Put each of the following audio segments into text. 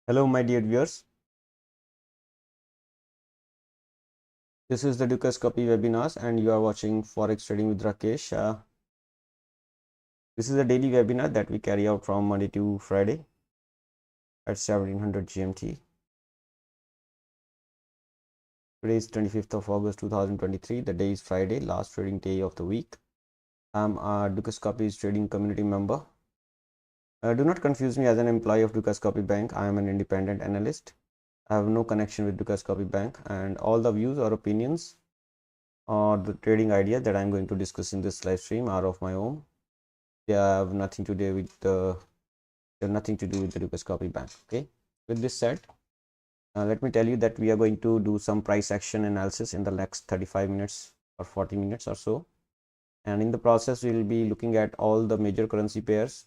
Hello, my dear viewers. This is the Dukas Copy webinars, and you are watching Forex Trading with Rakesh. This is a daily webinar that we carry out from Monday to Friday at 1700 GMT. Today is 25th of August 2023. The day is Friday, last trading day of the week. I'm a Dukas Copy's trading community member. Do not confuse me as an employee of Dukas Copy Bank. I am an independent analyst. I have no connection with Dukas Copy Bank, and all the views or opinions or the trading ideas that I'm going to discuss in this live stream are of my own. They have nothing to do with the Lucas Copy Bank. Okay. With this said, let me tell you that we are going to do some price action analysis in the next 35 minutes or 40 minutes or so. And in the process, we will be looking at all the major currency pairs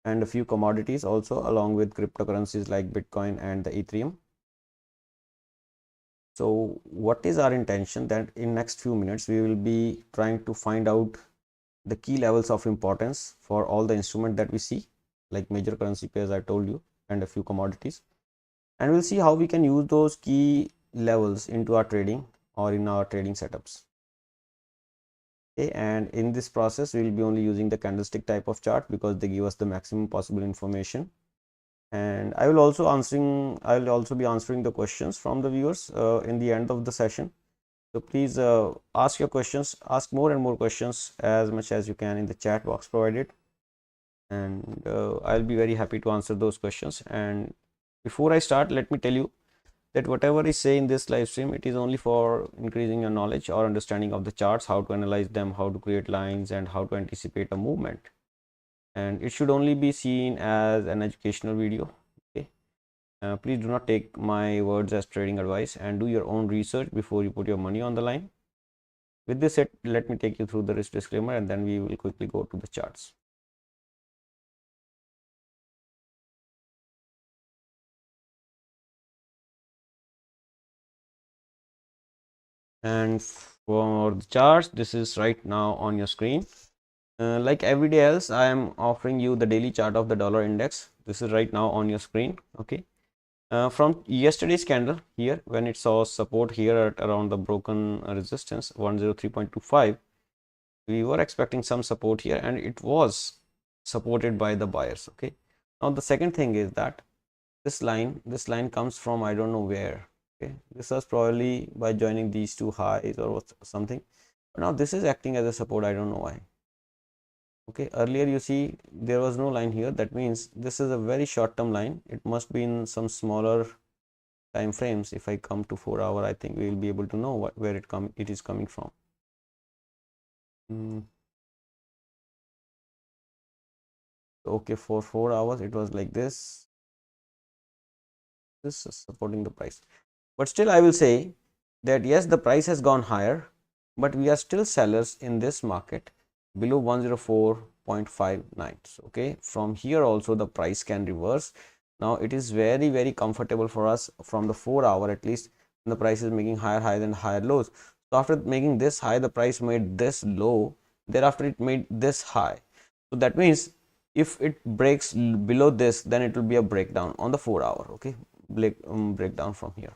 and a few commodities also, along with cryptocurrencies like Bitcoin and the Ethereum. So what is our intention? That in next few minutes, we will be trying to find out the key levels of importance for all the instruments that we see, like major currency pairs I told you, and a few commodities, and we'll see how we can use those key levels into our trading or in our trading setups. Okay, and in this process we will be only using the candlestick type of chart because they give us the maximum possible information. And I will also be answering the questions from the viewers in the end of the session. So please ask your questions, ask more and more questions as much as you can in the chat box provided, and I'll be very happy to answer those questions. And before I start, let me tell you that whatever I say in this live stream, it is only for increasing your knowledge or understanding of the charts, how to analyze them, how to create lines, and how to anticipate a movement. And it should only be seen as an educational video. Okay. Please do not take my words as trading advice, and do your own research before you put your money on the line. With this said, let me take you through the risk disclaimer, and then we will quickly go to the charts. And for the charts, this is right now on your screen. Like every day else, I am offering you the daily chart of the dollar index. This is right now on your screen. Okay. From yesterday's candle here, when it saw support here at around the broken resistance 103.25, we were expecting some support here, and it was supported by the buyers. Okay. Now the second thing is that this line comes from I don't know where. Okay, this was probably by joining these two highs or something, but now this is acting as a support. I don't know why. Okay, earlier you see there was no line here. That means this is a very short term line. It must be in some smaller time frames. If I come to 4 hour, I think we will be able to know where it is coming from. Okay, for 4 hours it was like this is supporting the price, but still I will say that yes, the price has gone higher, but we are still sellers in this market below 104.59. Okay, from here also the price can reverse. Now it is very comfortable for us from the 4 hour, at least the price is making higher highs and higher lows. So after making this high, the price made this low, thereafter it made this high. So that means if it breaks below this, then it will be a breakdown on the 4 hour. Okay, breakdown from here.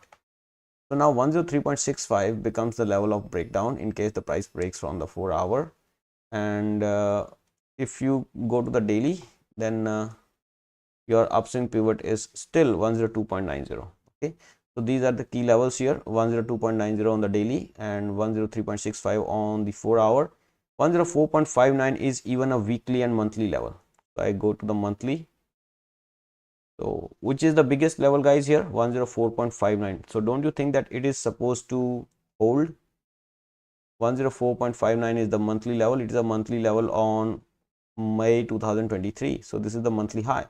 So now 103.65 becomes the level of breakdown in case the price breaks from the 4 hour. And if you go to the daily, then your upswing pivot is still 102.90. Okay, so these are the key levels here: 102.90 on the daily and 103.65 on the 4 hour. 104.59 is even a weekly and monthly level. So I go to the monthly. So which is the biggest level, guys, here? 104.59. So don't you think that it is supposed to hold? 104.59 is the monthly level. It is a monthly level on May 2023. So this is the monthly high.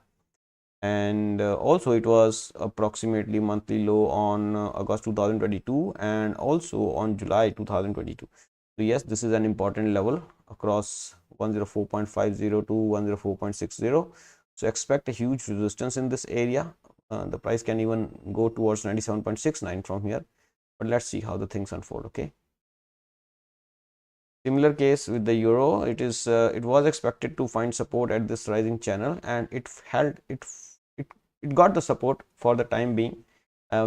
And also it was approximately monthly low on August 2022 and also on July 2022. So yes, this is an important level across 104.50 to 104.60. So expect a huge resistance in this area. The price can even go towards 97.69 from here, but let's see how the things unfold. Okay, similar case with the euro. It was expected to find support at this rising channel, and it it got the support for the time being.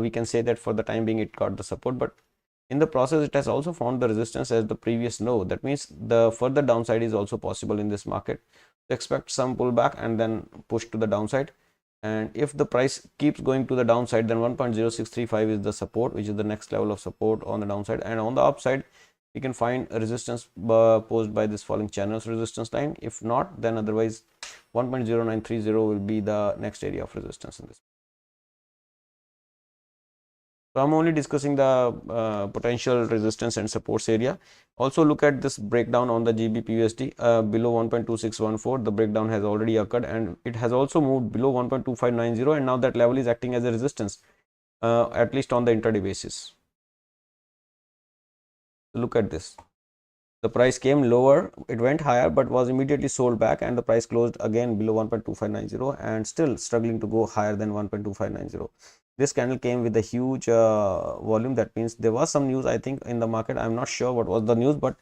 We can say that for the time being it got the support, but in the process it has also found the resistance as the previous low. That means the further downside is also possible in this market. Expect some pullback and then push to the downside, and if the price keeps going to the downside, then 1.0635 is the support, which is the next level of support on the downside. And on the upside you can find a resistance posed by this falling channels resistance line. If not, then otherwise 1.0930 will be the next area of resistance in this. So I'm only discussing the potential resistance and supports area. Also look at this breakdown on the GBP USD below 1.2614. The breakdown has already occurred, and it has also moved below 1.2590, and now that level is acting as a resistance, at least on the intraday basis. Look at this. The price came lower, it went higher, but was immediately sold back, and the price closed again below 1.2590 and still struggling to go higher than 1.2590. This candle came with a huge volume. That means there was some news, I think, in the market. I'm not sure what was the news, but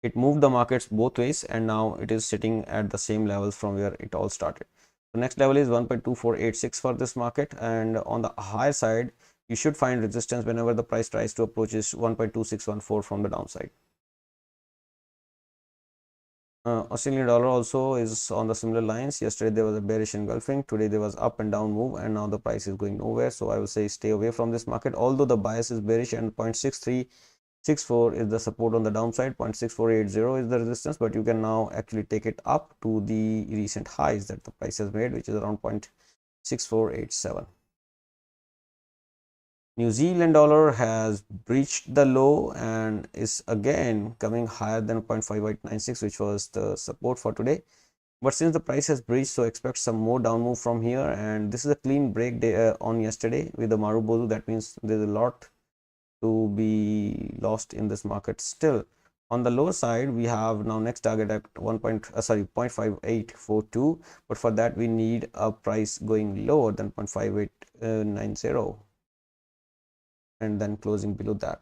it moved the markets both ways, and now it is sitting at the same levels from where it all started. The next level is 1.2486 for this market, and on the higher side you should find resistance whenever the price tries to approach 1.2614 from the downside. Australian dollar also is on the similar lines. Yesterday there was a bearish engulfing, today there was up and down move, and now the price is going nowhere. So I will say stay away from this market, although the bias is bearish, and 0.6364 is the support on the downside, 0.6480 is the resistance, but you can now actually take it up to the recent highs that the price has made, which is around 0.6487. New Zealand dollar has breached the low and is again coming higher than 0.5896, which was the support for today. But since the price has breached, so expect some more down move from here. And this is a clean break day, on yesterday with the Marubozu. That means there's a lot to be lost in this market still. On the lower side, we have now next target at 0.5842, but for that we need a price going lower than 0.5890. and then closing below that.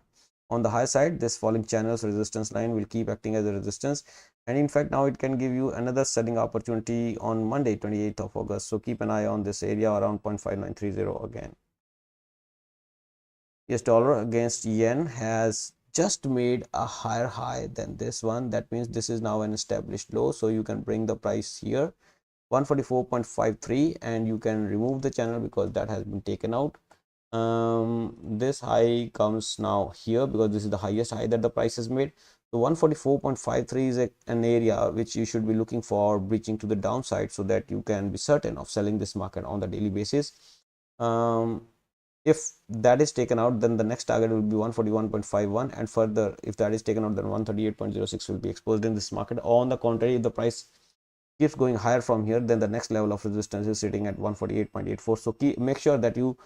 On the high side, this falling channels resistance line will keep acting as a resistance, and in fact now it can give you another selling opportunity on Monday 28th of August. So keep an eye on this area around 0.5930 again. US dollar against yen has just made a higher high than this one. That means this is now an established low, so you can bring the price here 144.53, and you can remove the channel because that has been taken out. This high comes now here because this is the highest high that the price has made. So 144.53 is an area which you should be looking for breaching to the downside, so that you can be certain of selling this market on the daily basis. If that is taken out, then the next target will be 141.51, and further if that is taken out, then 138.06 will be exposed in this market. On the contrary, if the price keeps going higher from here, then the next level of resistance is sitting at 148.84. so make sure that you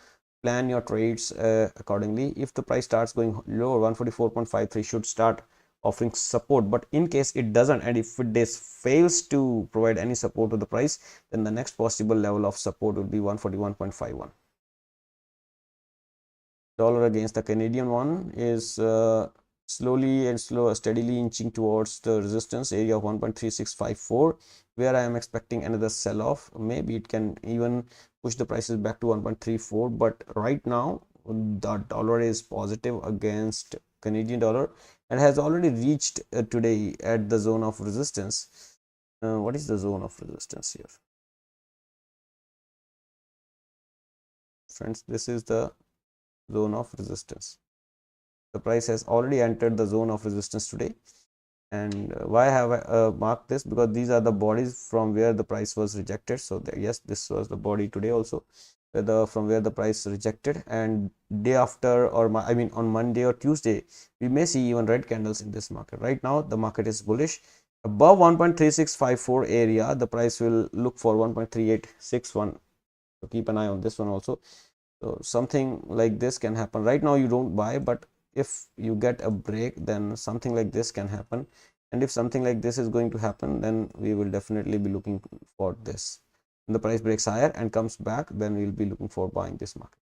plan your trades accordingly. If the price starts going lower, 144.53 should start offering support, but in case it doesn't, and if it fails to provide any support to the price, then the next possible level of support will be 141.51. Dollar against the Canadian one is slowly and steadily inching towards the resistance area of 1.3654, where I am expecting another sell off. Maybe it can even push the prices back to 1.34, but right now the dollar is positive against Canadian dollar and has already reached today at the zone of resistance. What is the zone of resistance here, friends? This is the zone of resistance. The price has already entered the zone of resistance today. And why have I marked this? Because these are the bodies from where the price was rejected. So yes, this was the body today also, from where the price rejected, and day after, or I mean on Monday or Tuesday, we may see even red candles in this market. Right now the market is bullish. Above 1.3654 area, the price will look for 1.3861. so keep an eye on this one also. So something like this can happen. Right now you don't buy, but if you get a break, then something like this can happen. And if something like this is going to happen, then we will definitely be looking for this. When the price breaks higher and comes back, then we will be looking for buying this market.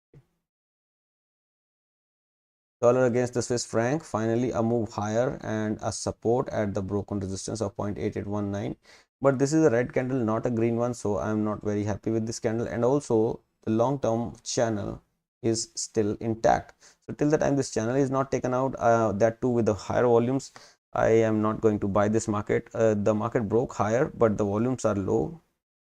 Dollar against the Swiss franc, finally a move higher and a support at the broken resistance of 0.8819. But this is a red candle, not a green one, so I am not very happy with this candle. And also the long-term channel is still intact. So till the time this channel is not taken out, that too with the higher volumes, I am not going to buy this market. The market broke higher, but the volumes are low.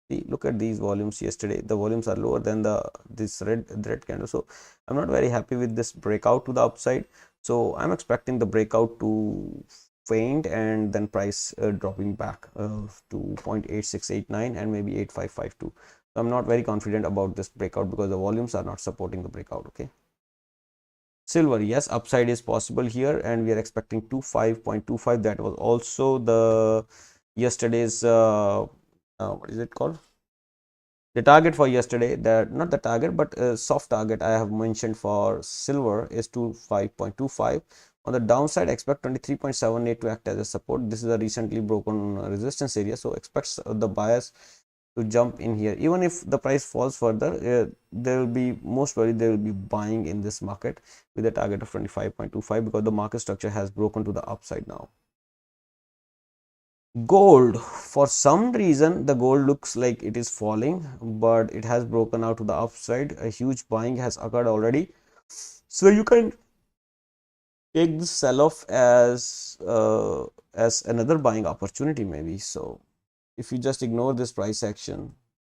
See, look at these volumes yesterday. The volumes are lower than this red candle. So I'm not very happy with this breakout to the upside. So I'm expecting the breakout to faint and then price dropping back to 0.8689 and maybe 8552. So I'm not very confident about this breakout because the volumes are not supporting the breakout. Okay. Silver, yes, upside is possible here, and we are expecting 25.25. That was also the yesterday's what is it called? The target for yesterday, that not the target, but a soft target I have mentioned for silver is 25.25. On the downside, expect 23.78 to act as a support. This is a recently broken resistance area, so expect the buyers to jump in here. Even if the price falls further, there will be most probably they will be buying in this market with a target of 25.25 because the market structure has broken to the upside now. Gold, for some reason the gold looks like it is falling, but it has broken out to the upside. A huge buying has occurred already, so you can take this sell-off as another buying opportunity maybe. So if you just ignore this price action,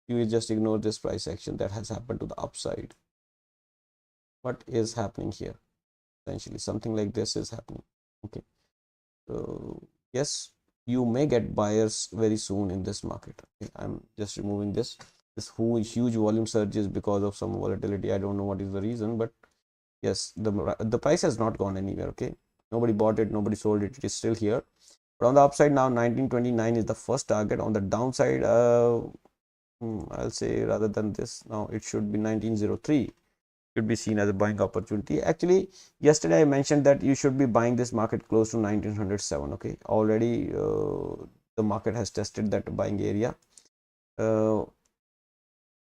you will just ignore this price action that has happened to the upside. What is happening here? Essentially something like this is happening. Okay, so yes, you may get buyers very soon in this market. Okay, I'm just removing this huge volume surges because of some volatility. I don't know what is the reason, but yes, the price has not gone anywhere. Okay, nobody bought it, nobody sold it, it is still here. But on the upside now, 1929 is the first target. On the downside, I'll say rather than this, now it should be 1903. Should be seen as a buying opportunity. Actually, yesterday I mentioned that you should be buying this market close to 1907. Okay, already the market has tested that buying area. You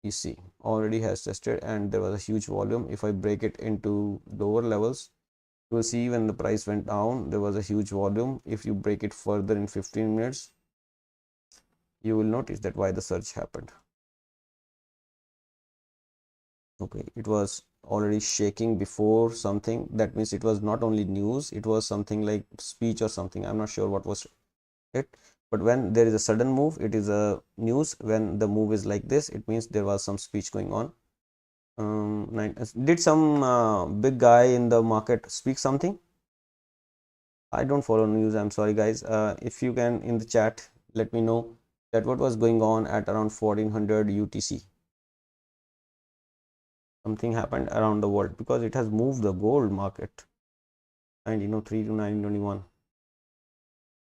see, already has tested, and there was a huge volume. If I break it into lower levels, you will see when the price went down, there was a huge volume. If you break it further in 15 minutes, you will notice that why the surge happened. Okay, it was already shaking before something. That means it was not only news, it was something like speech or something. I'm not sure what was it, but when there is a sudden move, it is a news. When the move is like this, it means there was some speech going on. Did some big guy in the market speak something? I don't follow news, I'm sorry guys. If you can in the chat let me know that what was going on at around 1400 UTC. Something happened around the world because it has moved the gold market 1903 to 1921,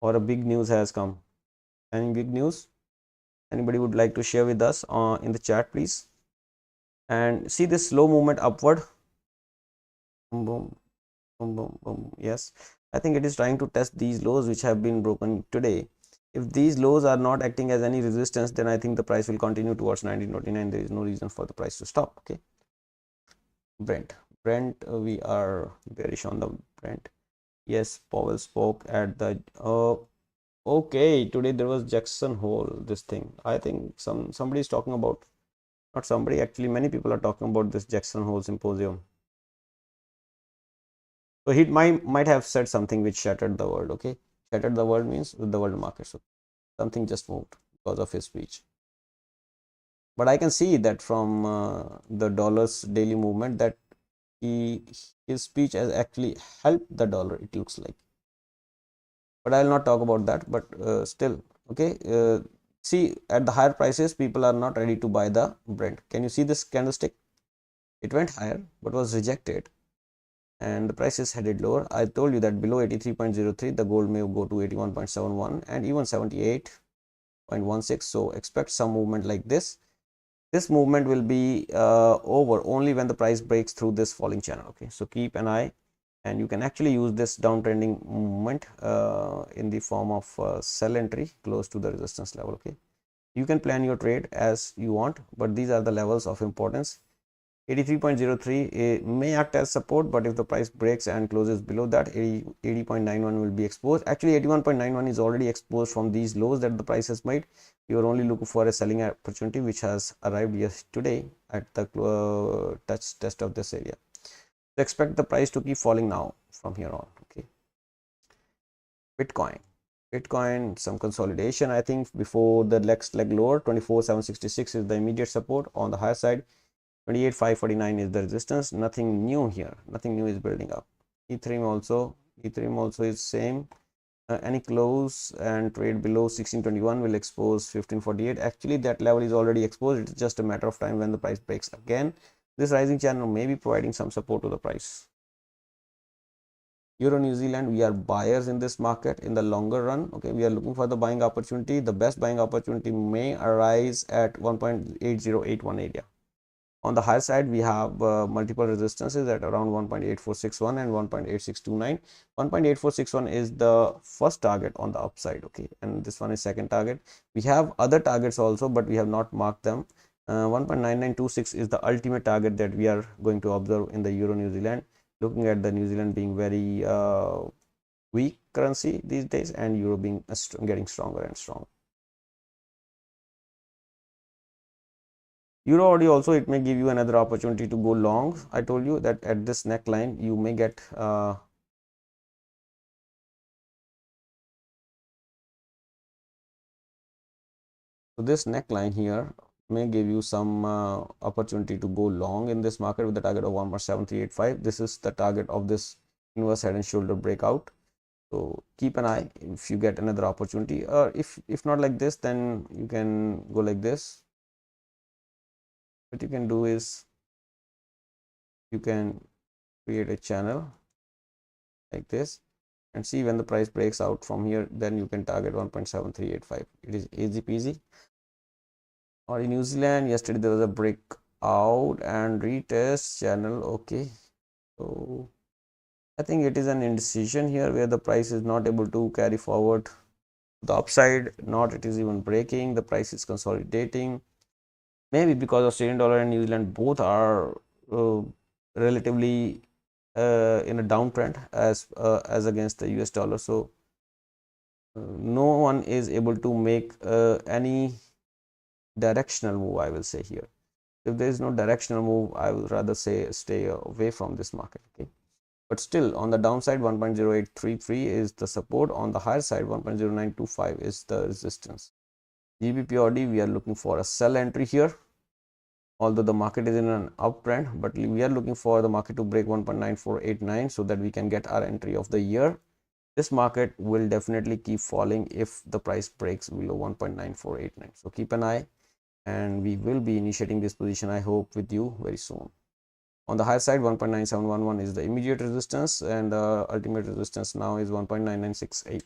or a big news has come. Any big news anybody would like to share with us in the chat, please? And see this slow movement upward. Boom, boom, boom, boom, boom. Yes, I think it is trying to test these lows which have been broken today. If these lows are not acting as any resistance, then I think the price will continue towards 1929. There is no reason for the price to stop. Okay, Brent, we are bearish on the Brent. Yes, Powell spoke at the okay, today there was Jackson Hole, this thing. I think somebody is talking about, not somebody, actually many people are talking about this Jackson Hole symposium. So he might have said something which shattered the world. Okay, shattered the world means the world market. So something just moved because of his speech. But I can see that from the dollar's daily movement that his speech has actually helped the dollar, it looks like. But I'll not talk about that. But still, okay. See, at the higher prices, people are not ready to buy the Brent. Can you see this candlestick? It went higher, but was rejected, and the price is headed lower. I told you that below 83.03, the gold may go to 81.71 and even 78.16. So expect some movement like this. This movement will be over only when the price breaks through this falling channel. Okay, so keep an eye, and you can actually use this downtrending movement in the form of sell entry close to the resistance level. Okay, you can plan your trade as you want, but these are the levels of importance. 83.03 may act as support, but if the price breaks and closes below that, 80.91 will be exposed. Actually 81.91 is already exposed from these lows that the price has made. You are only looking for a selling opportunity which has arrived today. at the test of this area. So expect the price to keep falling now from here on. Okay, Bitcoin, some consolidation. I think before the next leg lower, 24,766 is the immediate support on the higher side. 28,549 is the resistance. Nothing new here. Nothing new is building up. Ethereum also is same. Any close and trade below 1621 will expose 1548. Actually, that level is already exposed. It's just a matter of time when the price breaks again. This rising channel may be providing some support to the price. Euro New Zealand, we are buyers in this market in the longer run. Okay, we are looking for the buying opportunity. The best buying opportunity may arise at 1.8081 area. On the higher side, we have multiple resistances at around 1.8461 and 1.8629. 1.8461 is the first target on the upside, okay, and this one is second target. We have other targets also, but we have not marked them. 1.9926 is the ultimate target that we are going to observe in the Euro New Zealand, looking at the New Zealand being very weak currency these days and Euro being getting stronger and stronger. Euro audio also, it may give you another opportunity to go long. I told you that at this neckline you may get so this neckline here may give you some opportunity to go long in this market with the target of 1.7385. This is the target of this inverse head and shoulder breakout. So keep an eye if you get another opportunity, or if not like this, then you can go like this. What you can do is you can create a channel like this and see when the price breaks out from here, then you can target 1.7385. It is easy peasy. Or in New Zealand, yesterday there was a breakout and retest channel. Okay, so I think it is an indecision here where the price is not able to carry forward the upside, not it is even breaking, the price is consolidating. Maybe because Australian dollar and New Zealand both are relatively in a downtrend as against the US dollar. So no one is able to make any directional move, I will say here. If there is no directional move, I will rather say stay away from this market. Okay, but still on the downside 1.0833 is the support, on the higher side 1.0925 is the resistance. GBPOD, we are looking for a sell entry here, although the market is in an uptrend, but we are looking for the market to break 1.9489 so that we can get our entry of the year. This market will definitely keep falling if the price breaks below 1.9489. So keep an eye, and we will be initiating this position, I hope, with you very soon. On the higher side 1.9711 is the immediate resistance, and the ultimate resistance now is 1.9968.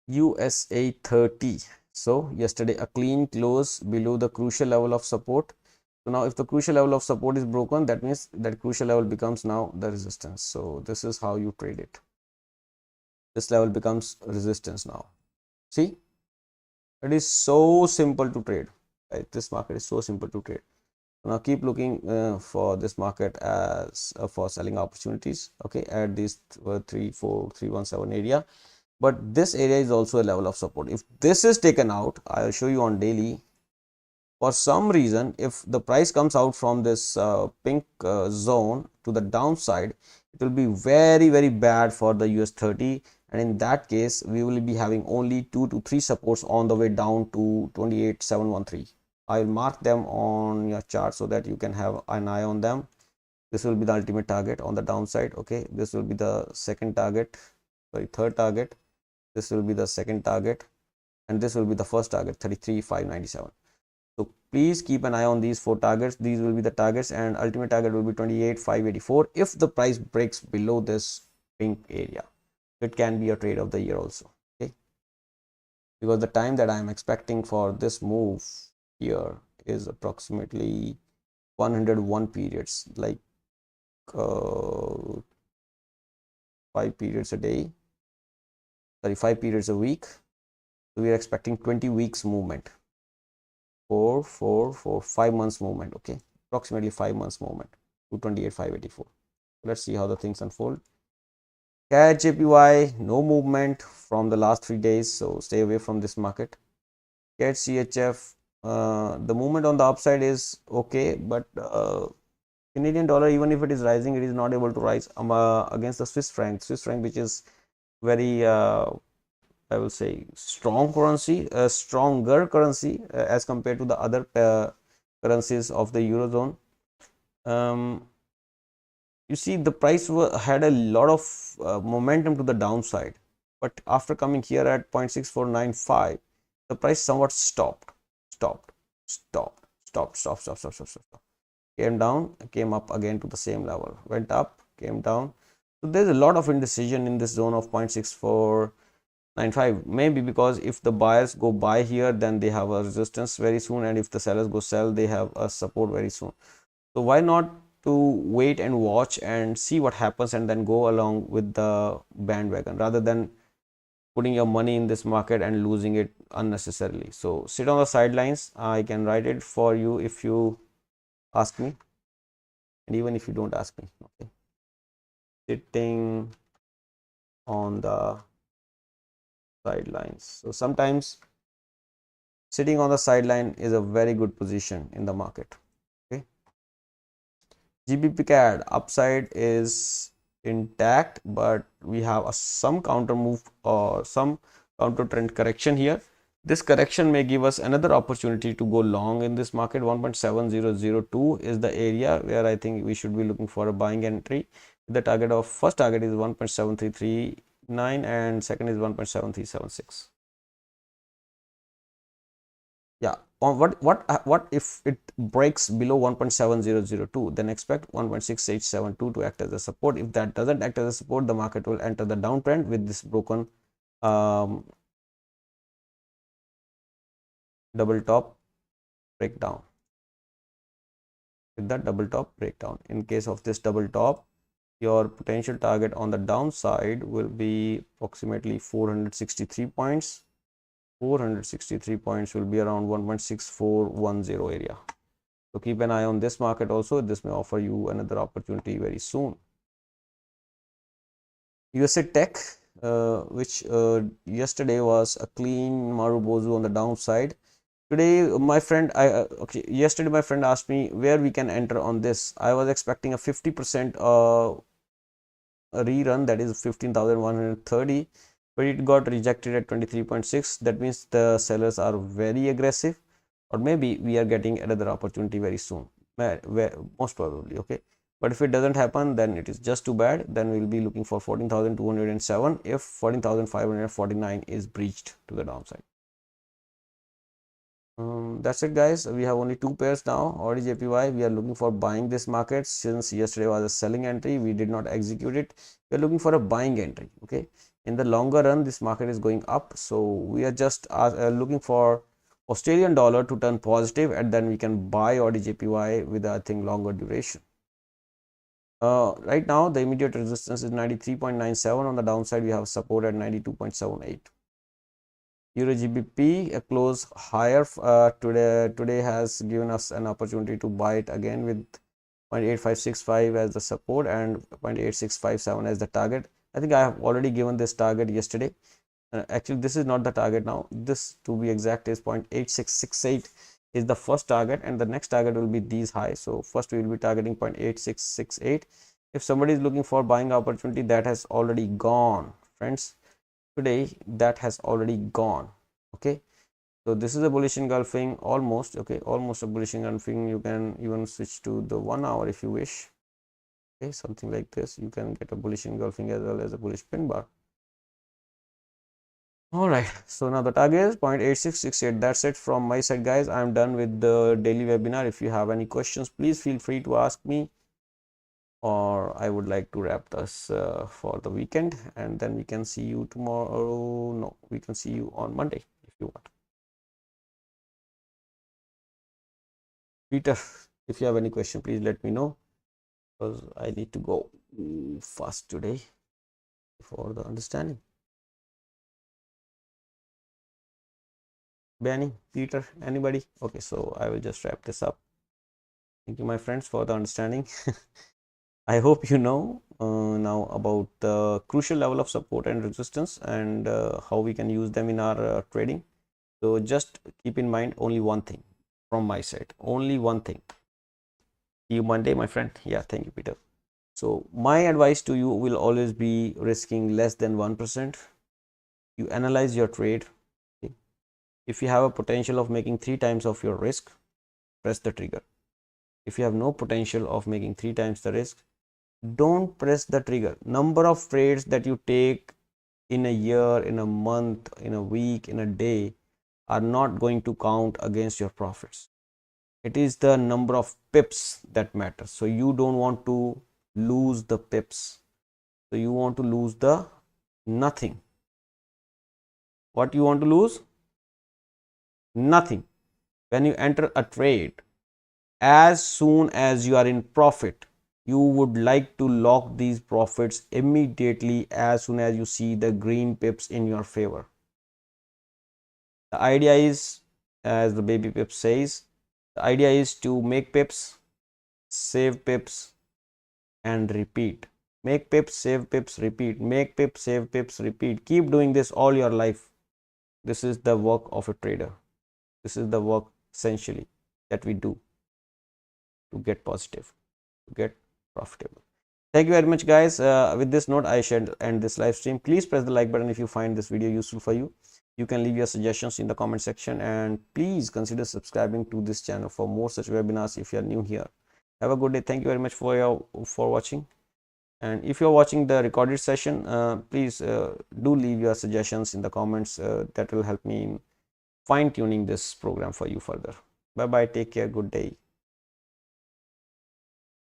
USA 30. So yesterday a clean close below the crucial level of support. So now if the crucial level of support is broken, that means that crucial level becomes now the resistance. So this is how you trade it. This level becomes resistance now. See, it is so simple to trade. Right? This market is so simple to trade. Now keep looking for this market as for selling opportunities. Okay, at this 34317 area. But this area is also a level of support. If this is taken out, I will show you on daily. For some reason, if the price comes out from this pink zone to the downside, it will be very, very bad for the US 30. And in that case, we will be having only 2 to 3 supports on the way down to 28713. I will mark them on your chart so that you can have an eye on them. This will be the ultimate target on the downside. Okay, this will be the second target, sorry, third target. This will be the second target, and this will be the first target, 33,597. So please keep an eye on these 4 targets. These will be the targets, and ultimate target will be 28,584 if the price breaks below this pink area. It can be a trade of the year also. Okay, because the time that I am expecting for this move here is approximately 101 periods, like 5 periods a day, sorry, 5 periods a week. So we are expecting 20 weeks movement, 5 months movement. Okay, approximately 5 months movement to 28,584. Let's see how the things unfold. CAD JPY, no movement from the last 3 days, so stay away from this market. CAD CHF, the movement on the upside is okay, but Canadian dollar, even if it is rising, it is not able to rise against the Swiss franc. Swiss franc, which is very, I will say, strong currency, a stronger currency as compared to the other currencies of the eurozone. You see, the price had a lot of momentum to the downside, but after coming here at 0.6495, the price somewhat stopped, stopped, came down, came up again to the same level, went up, came down. So there's a lot of indecision in this zone of 0.6495, maybe because if the buyers go buy here, then they have a resistance very soon, and if the sellers go sell, they have a support very soon. So why not to wait and watch and see what happens and then go along with the bandwagon rather than putting your money in this market and losing it unnecessarily. So sit on the sidelines. I can write it for you if you ask me, and even if you don't ask me. Okay, sitting on the sidelines. So sometimes sitting on the sideline is a very good position in the market. Okay, GBP CAD upside is intact, but we have some counter move or some counter trend correction here. This correction may give us another opportunity to go long in this market. 1.7002 is the area where I think we should be looking for a buying entry. The target of first target is 1.7339 and second is 1.7376. Yeah, on what if it breaks below 1.7002, then expect 1.6872 to act as a support. If that doesn't act as a support, the market will enter the downtrend with this broken double top breakdown. With that double top breakdown, in case of this double top, your potential target on the downside will be approximately 463 points. 463 points will be around 1.6410 area. So keep an eye on this market also. This may offer you another opportunity very soon. USA Tech, which yesterday was a clean Marubozu on the downside. Today, my friend, yesterday my friend asked me where we can enter on this. I was expecting a 50% rerun, that is 15,130, but it got rejected at 23.6. That means the sellers are very aggressive, or maybe we are getting another opportunity very soon, most probably. Okay, but if it doesn't happen, then it is just too bad. Then we'll be looking for 14,207 if 14,549 is breached to the downside. That's it, guys. We have only two pairs now. ODJPY, we are looking for buying this market. Since yesterday was a selling entry, we did not execute it. We are looking for a buying entry. Okay, in the longer run, this market is going up, so we are just looking for Australian dollar to turn positive, and then we can buy ODJPY with, I think, longer duration. Right now the immediate resistance is 93.97. on the downside we have support at 92.78. Euro GBP close higher today has given us an opportunity to buy it again with 0.8565 as the support and 0.8657 as the target. I think I have already given this target yesterday. Actually, this is not the target now. This, to be exact, is 0.8668 is the first target, and the next target will be these highs. So first we will be targeting 0.8668. If somebody is looking for buying opportunity, that has already gone, friends. Today that has already gone. Okay, so this is a bullish engulfing, almost. Okay, almost a bullish engulfing. You can even switch to the 1 hour if you wish. Okay, something like this. You can get a bullish engulfing as well as a bullish pin bar. All right, so now the target is 0.8668. That's it from my side, guys. I'm done with the daily webinar. If you have any questions, please feel free to ask me, or I would like to wrap this for the weekend, and then we can see you tomorrow. No, we can see you on Monday if you want. Peter, if you have any question, please let me know, because I need to go fast today for the understanding. Benny, Peter, anybody? Okay, so I will just wrap this up. Thank you, my friends, for the understanding. I hope you know now about the crucial level of support and resistance, and how we can use them in our trading. So just keep in mind only one thing: from my side. Only one thing. See you Monday, my friend. Yeah, thank you, Peter. So my advice to you will always be risking less than 1%. You analyze your trade. Okay. If you have a potential of making 3 times of your risk, press the trigger. If you have no potential of making 3 times the risk, don't press the trigger. Number of trades that you take in a year, in a month, in a week, in a day are not going to count against your profits. It is the number of pips that matters. So you don't want to lose the pips. So you want to lose the nothing. What you want to lose? Nothing. When you enter a trade, as soon as you are in profit, you would like to lock these profits immediately as soon as you see the green pips in your favor. The idea is, as the baby pip says, the idea is to make pips, save pips, and repeat. Make pips, save pips, repeat. Make pips, save pips, repeat. Keep doing this all your life. This is the work of a trader. This is the work essentially that we do to get positive, to get profitable. Thank you very much, guys. With this note, I shall end this live stream. Please press the like button if you find this video useful for you. You can leave your suggestions in the comment section, and please consider subscribing to this channel for more such webinars if you are new here. Have a good day. Thank you very much for watching. And if you're watching the recorded session, please do leave your suggestions in the comments. That will help me in fine tuning this program for you further. Bye bye. Take care. Good day.